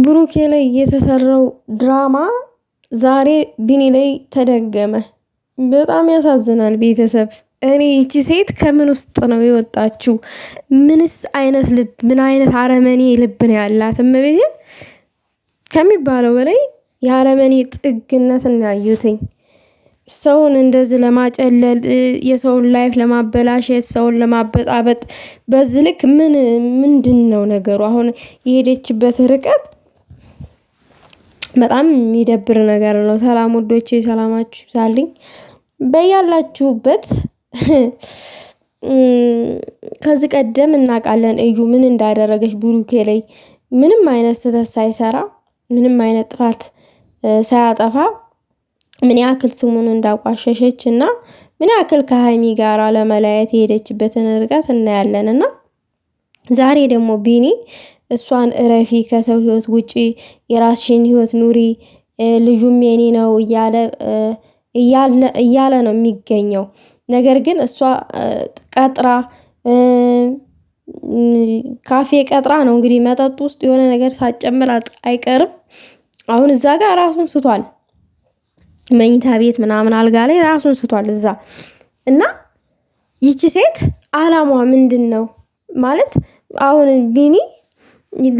ብሩኬ ላይ የተሰራው ድራማ ዛሬ ቢኒ ላይ ተደገመ። በጣም ያሳዝናል። ቤተሰብ እኔ ይቺ ሴት ከምን ውስጥ ነው የወጣችው? ምንስ አይነት ልብ፣ ምን አይነት አረመኔ ልብ ነው ያላት? እመቤቴ ከሚባለው በላይ የአረመኔ ጥግነት እናዩትኝ። ሰውን እንደዚህ ለማጨለል፣ የሰውን ላይፍ ለማበላሸት፣ ሰውን ለማበጣበጥ በዚህ ልክ ምንድነው ነገሩ? አሁን የሄደችበት ርቀት በጣም የሚደብር ነገር ነው። ሰላም ወዶቼ፣ ሰላማችሁ ይብዛልኝ በያላችሁበት። ከዚህ ቀደም እናውቃለን እዩ ምን እንዳደረገች ብሩኬ ላይ ምንም አይነት ስህተት ሳይሰራ ምንም አይነት ጥፋት ሳያጠፋ ምን ያክል ስሙን እንዳቋሸሸች እና ምን ያክል ከሀይሚ ጋር ለመለያየት የሄደችበትን ርቀት እናያለንና ዛሬ ደግሞ ቢኒ እሷን እረፊ፣ ከሰው ህይወት ውጪ፣ የራስሽን ህይወት ኑሪ፣ ልጁም የኔ ነው እያለ ነው የሚገኘው። ነገር ግን እሷ ቀጥራ ካፌ ቀጥራ ነው እንግዲህ መጠጥ ውስጥ የሆነ ነገር ሳጨምር አይቀርም። አሁን እዛ ጋር ራሱን ስቷል። መኝታ ቤት ምናምን አልጋ ላይ ራሱን ስቷል እዛ እና ይቺ ሴት አላማዋ ምንድነው ማለት? አሁን ቢኒ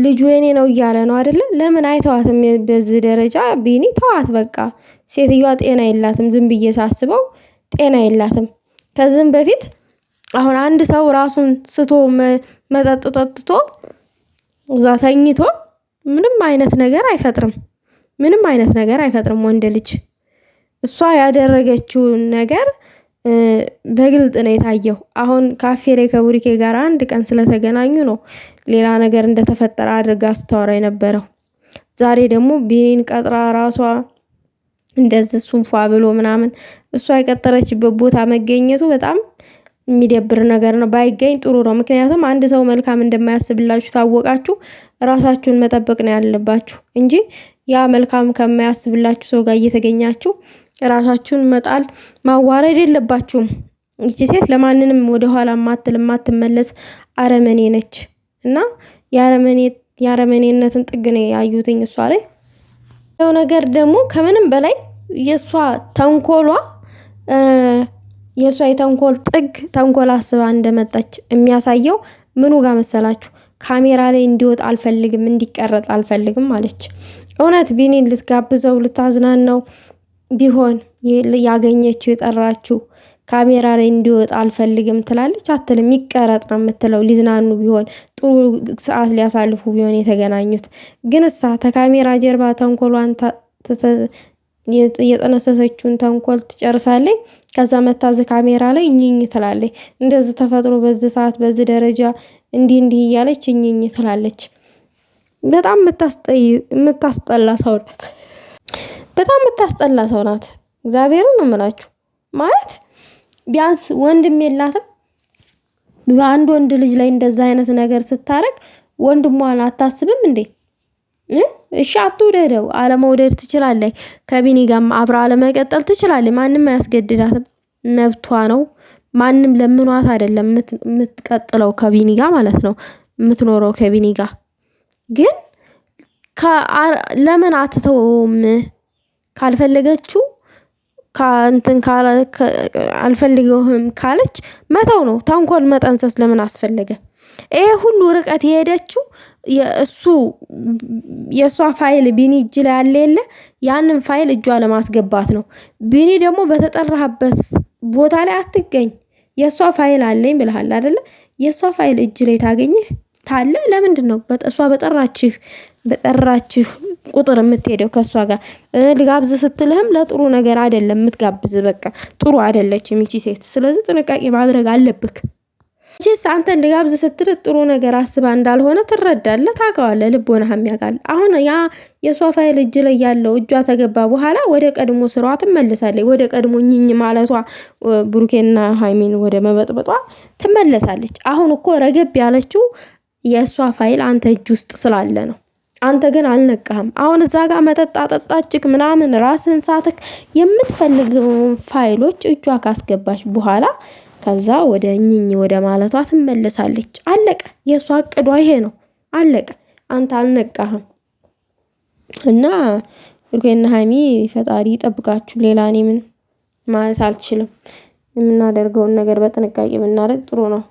ልጁ የኔ ነው እያለ ነው አይደለ? ለምን አይተዋትም? በዚህ ደረጃ ቢኒ ተዋት በቃ። ሴትዮዋ ጤና የላትም። ዝም ብዬ ሳስበው ጤና የላትም። ከዚህም በፊት አሁን አንድ ሰው ራሱን ስቶ መጠጥ ጠጥቶ እዛ ተኝቶ ምንም አይነት ነገር አይፈጥርም። ምንም አይነት ነገር አይፈጥርም ወንድ ልጅ። እሷ ያደረገችውን ነገር በግልጥ ነው የታየው። አሁን ካፌ ላይ ከቡሪኬ ጋር አንድ ቀን ስለተገናኙ ነው ሌላ ነገር እንደተፈጠረ አድርጋ ስታወራ የነበረው። ዛሬ ደግሞ ቢኒን ቀጥራ ራሷ እንደዚህ ሱንፏ ብሎ ምናምን እሷ የቀጠረችበት ቦታ መገኘቱ በጣም የሚደብር ነገር ነው። ባይገኝ ጥሩ ነው። ምክንያቱም አንድ ሰው መልካም እንደማያስብላችሁ ታወቃችሁ ራሳችሁን መጠበቅ ነው ያለባችሁ እንጂ ያ መልካም ከማያስብላችሁ ሰው ጋር እየተገኛችሁ ራሳችሁን መጣል ማዋረድ የለባችሁም። ይቺ ሴት ለማንንም ወደ ኋላ ማትመለስ አረመኔ ነች እና የአረመኔነትን ጥግ ነው ያዩትኝ እሷ ላይ። ያው ነገር ደግሞ ከምንም በላይ የሷ ተንኮሏ የሷ የተንኮል ጥግ ተንኮል አስባ እንደመጣች የሚያሳየው ምኑ ጋር መሰላችሁ? ካሜራ ላይ እንዲወጣ አልፈልግም፣ እንዲቀረጥ አልፈልግም አለች። እውነት ቢኒን ልትጋብዘው ልታዝናናው ቢሆን ያገኘችው የጠራችው ካሜራ ላይ እንዲወጣ አልፈልግም ትላለች አትልም። ይቀረጥ ነው የምትለው። ሊዝናኑ ቢሆን ጥሩ ሰዓት ሊያሳልፉ ቢሆን የተገናኙት ግን እሳ ተካሜራ ጀርባ ተንኮሏን የጠነሰሰችውን ተንኮል ትጨርሳለች። ከዛ መታዘ ካሜራ ላይ እኝኝ ትላለች። እንደዚህ ተፈጥሮ በዚህ ሰዓት በዚህ ደረጃ እንዲህ እያለች እኝኝ ትላለች። በጣም የምታስጠላ ሰው ናት። በጣም የምታስጠላ ሰው ናት። እግዚአብሔርን ነው የምላችሁ። ማለት ቢያንስ ወንድም የላትም። አንድ ወንድ ልጅ ላይ እንደዛ አይነት ነገር ስታረግ ወንድሟን አታስብም እንዴ? እሺ አትውደደው፣ አለመውደድ ትችላለች። ከቢኒ ጋር አብራ አለመቀጠል ትችላለች። ማንም አያስገድዳትም፣ መብቷ ነው። ማንም ለምኗት አይደለም የምትቀጥለው ከቢኒ ጋር ማለት ነው፣ የምትኖረው ከቢኒ ጋር። ግን ለምን አትተውም? ካልፈለገችው አልፈልገውም ካለች መተው ነው። ተንኮል መጠንሰስ ለምን አስፈለገ? ይሄ ሁሉ ርቀት የሄደችው የሷ ፋይል ቢኒ እጅ ላይ ያለ የለ ያንን ፋይል እጇ ለማስገባት ነው። ቢኒ ደግሞ በተጠራህበት ቦታ ላይ አትገኝ። የሷ ፋይል አለኝ ብለሃል አይደለ? የሷ ፋይል እጅ ላይ ታገኘህ ታለ ለምንድነው እሷ በጠራችህ ቁጥር የምትሄደው ከሷ ጋር? ልጋብዝ ስትልህም ለጥሩ ነገር አይደለም የምትጋብዝ። በቃ ጥሩ አይደለችም ይቺ ሴት። ስለዚህ ጥንቃቄ ማድረግ አለብክ። እቺስ አንተ ልጋብዝ ስትል ጥሩ ነገር አስባ እንዳልሆነ ትረዳለህ፣ ታውቀዋለህ፣ ልቦናህም ያውቃል። አሁን ያ የሷ ፋይል እጅ ላይ ያለው እጇ ተገባ በኋላ ወደ ቀድሞ ስራዋ ትመለሳለች። ወደ ቀድሞ ኝኝ ማለቷ፣ ብሩኬና ሃይሚን ወደ መበጥበጧ ትመለሳለች። አሁን እኮ ረገብ ያለችው የሷ ፋይል አንተ እጅ ውስጥ ስላለ ነው። አንተ ግን አልነቃህም። አሁን እዛ ጋር መጠጥ አጠጣችክ ምናምን ራስህን ሳትክ የምትፈልገውን ፋይሎች እጇ ካስገባች በኋላ ከዛ ወደ እኝኝ ወደ ማለቷ ትመለሳለች። አለቀ። የሷ እቅዷ ይሄ ነው። አለቀ። አንተ አልነቃህም። እና ብሩኬና ሀይሚ ፈጣሪ ይጠብቃችሁ። ሌላ እኔ ምን ማለት አልችልም። የምናደርገውን ነገር በጥንቃቄ ብናደርግ ጥሩ ነው።